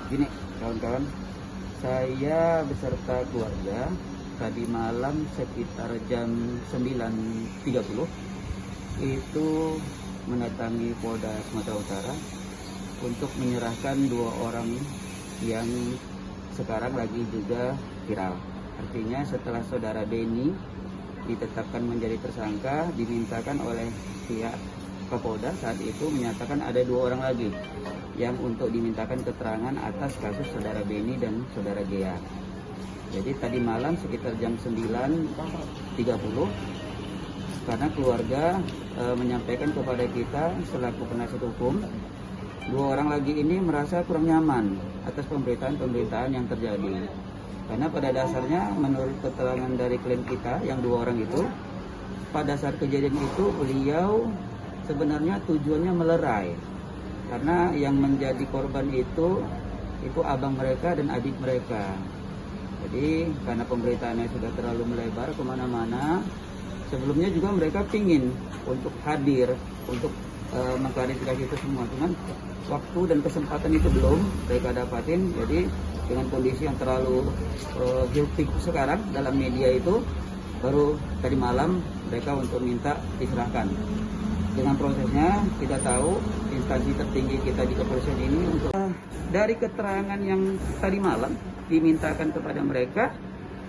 Gini, kawan-kawan, saya beserta keluarga tadi malam sekitar jam 9.30 itu mendatangi Polda Sumatera Utara untuk menyerahkan 2 orang yang sekarang lagi juga viral. Artinya setelah saudara Beni ditetapkan menjadi tersangka, dimintakan oleh pihak Kapolda saat itu menyatakan ada 2 orang lagi yang untuk dimintakan keterangan atas kasus saudara Beni dan saudara Gea. Jadi tadi malam sekitar jam 9.30 karena keluarga menyampaikan kepada kita selaku penasihat hukum, 2 orang lagi ini merasa kurang nyaman atas pemberitaan-pemberitaan yang terjadi. Karena pada dasarnya menurut keterangan dari klien kita yang 2 orang itu, pada saat kejadian itu beliau sebenarnya tujuannya melerai. Karena yang menjadi korban itu abang mereka dan adik mereka. Jadi karena pemberitaannya sudah terlalu melebar kemana-mana, sebelumnya juga mereka pingin untuk hadir, untuk mengklarifikasi itu semua. Cuman waktu dan kesempatan itu belum mereka dapatin. Jadi dengan kondisi yang terlalu hiruk sekarang dalam media itu, baru tadi malam mereka untuk minta diserahkan. Dengan prosesnya kita tahu instansi tertinggi kita di kepolisian ini untuk dari keterangan yang tadi malam dimintakan kepada mereka,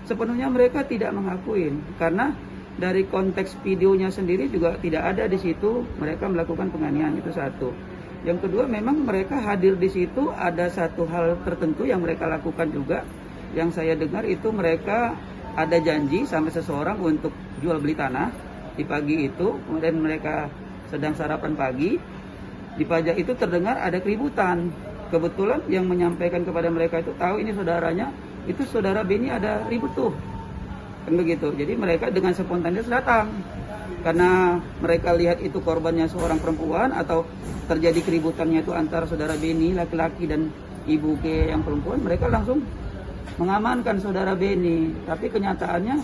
sepenuhnya mereka tidak mengakuin karena dari konteks videonya sendiri juga tidak ada di situ mereka melakukan penganiayaan. Itu satu. Yang kedua, memang mereka hadir di situ ada satu hal tertentu yang mereka lakukan juga, yang saya dengar itu mereka ada janji sama seseorang untuk jual beli tanah di pagi itu, kemudian mereka sedang sarapan pagi, di pajak itu terdengar ada keributan. Kebetulan yang menyampaikan kepada mereka itu tahu ini saudaranya, itu saudara Beni ada ribut tuh, kan begitu. Jadi mereka dengan spontanitas datang, karena mereka lihat itu korbannya seorang perempuan atau terjadi keributannya itu antara saudara Beni laki-laki dan ibu G yang perempuan, mereka langsung mengamankan saudara Beni. Tapi kenyataannya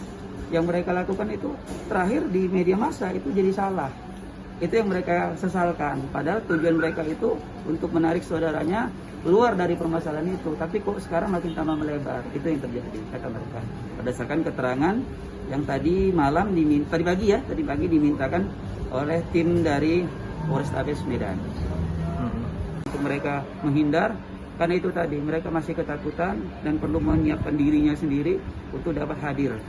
yang mereka lakukan itu terakhir di media massa itu jadi salah. Itu yang mereka sesalkan. Padahal tujuan mereka itu untuk menarik saudaranya keluar dari permasalahan itu. Tapi kok sekarang makin tambah melebar. Itu yang terjadi kata mereka. Berdasarkan keterangan yang tadi malam tadi pagi dimintakan oleh tim dari Polrestabes Medan. Untuk mereka menghindar, karena itu tadi mereka masih ketakutan dan perlu menyiapkan dirinya sendiri untuk dapat hadir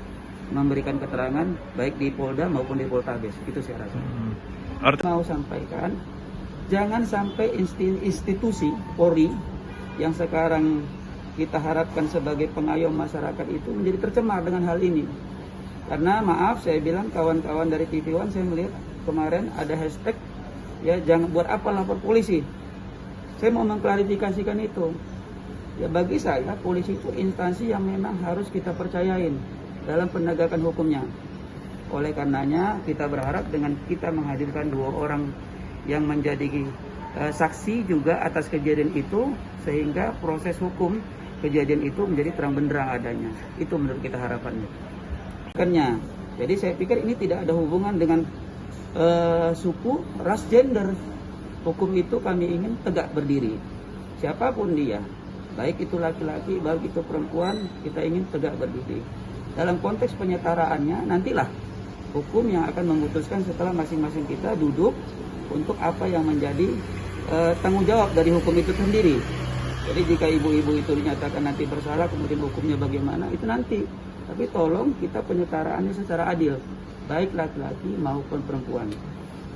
memberikan keterangan baik di Polda maupun di Polrestabes. Itu saya rasa. Mau sampaikan, jangan sampai institusi Polri yang sekarang kita harapkan sebagai pengayom masyarakat itu menjadi tercemar dengan hal ini. Karena maaf saya bilang kawan-kawan dari TV One, saya melihat kemarin ada hashtag ya jangan buat apa lapor polisi. Saya mau mengklarifikasikan itu. Ya bagi saya polisi itu instansi yang memang harus kita percayain dalam penegakan hukumnya. Oleh karenanya kita berharap dengan kita menghadirkan 2 orang yang menjadi saksi juga atas kejadian itu, sehingga proses hukum kejadian itu menjadi terang benderang adanya. Itu menurut kita harapannya. Jadi saya pikir ini tidak ada hubungan dengan suku, ras, gender. Hukum itu kami ingin tegak berdiri. Siapapun dia, baik itu laki-laki, baik itu perempuan, kita ingin tegak berdiri. Dalam konteks penyetaraannya nantilah hukum yang akan memutuskan setelah masing-masing kita duduk untuk apa yang menjadi tanggung jawab dari hukum itu sendiri. Jadi jika ibu-ibu itu dinyatakan nanti bersalah, kemudian hukumnya bagaimana, itu nanti. Tapi tolong kita penyetaraannya secara adil, baik laki-laki maupun perempuan.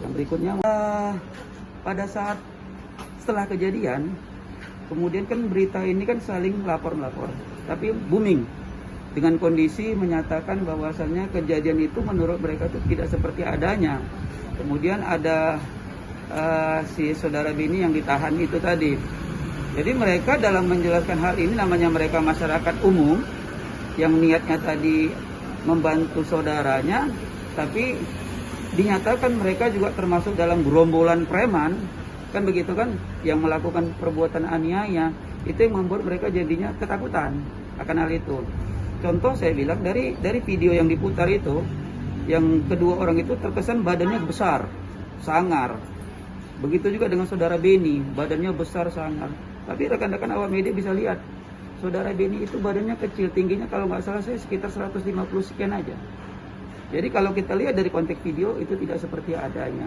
Yang berikutnya, pada saat setelah kejadian, kemudian kan berita ini kan saling lapor-lapor, tapi booming. Dengan kondisi menyatakan bahwasannya kejadian itu menurut mereka itu tidak seperti adanya. Kemudian ada si saudara Beni yang ditahan itu tadi. Jadi mereka dalam menjelaskan hal ini, namanya mereka masyarakat umum yang niatnya tadi membantu saudaranya, tapi dinyatakan mereka juga termasuk dalam gerombolan preman, kan begitu kan, yang melakukan perbuatan aniaya. Itu yang membuat mereka jadinya ketakutan akan hal itu. Contoh saya bilang dari video yang diputar itu, yang kedua orang itu terkesan badannya besar, sangar. Begitu juga dengan saudara Beni, badannya besar, sangar. Tapi rekan-rekan awak media bisa lihat, saudara Beni itu badannya kecil, tingginya kalau nggak salah saya sekitar 150 sekian aja. Jadi kalau kita lihat dari konteks video itu tidak seperti adanya.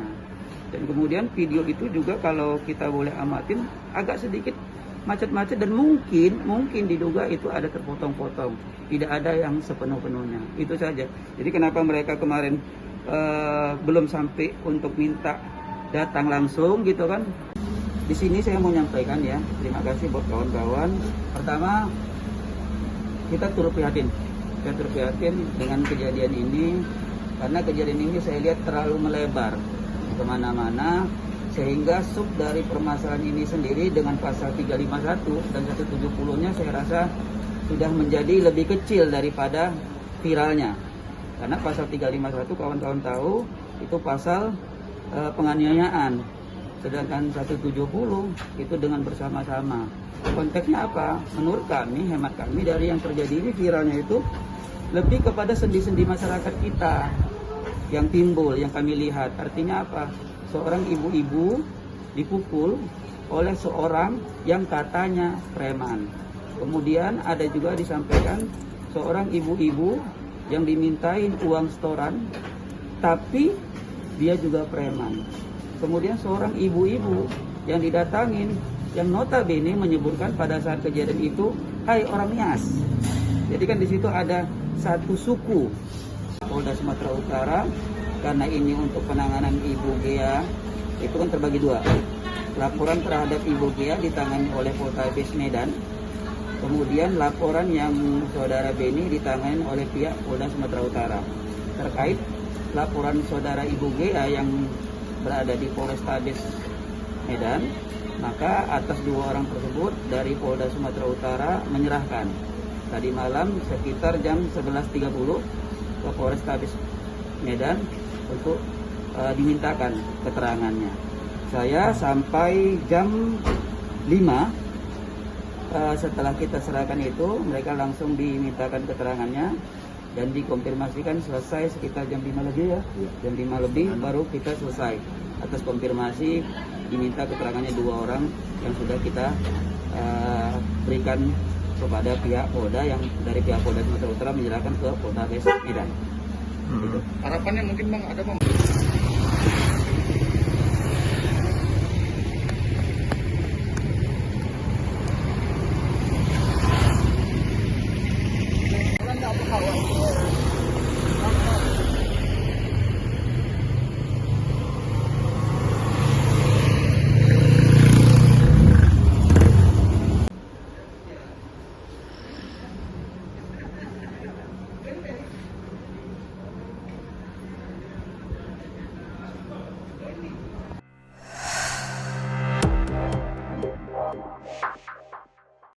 Dan kemudian video itu juga kalau kita boleh amatin agak sedikit macet-macet dan mungkin diduga itu ada terpotong-potong. Tidak ada yang sepenuh-penuhnya. Itu saja. Jadi kenapa mereka kemarin belum sampai untuk minta datang langsung gitu kan. Di sini saya mau nyampaikan ya, terima kasih buat kawan-kawan. Pertama, kita turut prihatin. Saya turut prihatin dengan kejadian ini, karena kejadian ini saya lihat terlalu melebar kemana-mana, sehingga sub dari permasalahan ini sendiri dengan pasal 351 dan 170-nya saya rasa sudah menjadi lebih kecil daripada viralnya. Karena pasal 351 kawan-kawan tahu itu pasal penganiayaan. Sedangkan 170 itu dengan bersama-sama. Konteksnya apa? Menurut kami, hemat kami dari yang terjadi ini viralnya itu lebih kepada sendi-sendi masyarakat kita yang timbul, yang kami lihat. Artinya apa? Seorang ibu-ibu dipukul oleh seorang yang katanya preman. Kemudian ada juga disampaikan seorang ibu-ibu yang dimintain uang setoran, tapi dia juga preman. Kemudian seorang ibu-ibu yang didatangin, yang notabene menyebutkan pada saat kejadian itu, hai orang Nias. Jadi kan di situ ada satu suku Polda Sumatera Utara, karena ini untuk penanganan Ibu Gea itu kan terbagi dua. Laporan terhadap Ibu Gea ditangani oleh Polrestabes Medan, kemudian laporan yang saudara Beni ditangani oleh pihak Polda Sumatera Utara. Terkait laporan saudara Ibu Gea yang berada di Polrestabes Medan, maka atas dua orang tersebut dari Polda Sumatera Utara menyerahkan tadi malam sekitar jam 11.30 ke Polrestabes Medan untuk dimintakan keterangannya. Saya sampai jam 5 setelah kita serahkan itu, mereka langsung dimintakan keterangannya dan dikonfirmasikan selesai sekitar jam 5 lebih ya. Jam 5 lebih baru kita selesai. Atas konfirmasi diminta keterangannya dua orang yang sudah kita berikan kepada pihak Polda, yang dari pihak Polda Sumatera Utara menyerahkan ke Polrestabes Medan. Gitu. Harapannya mungkin Bang ada Bang. Kalau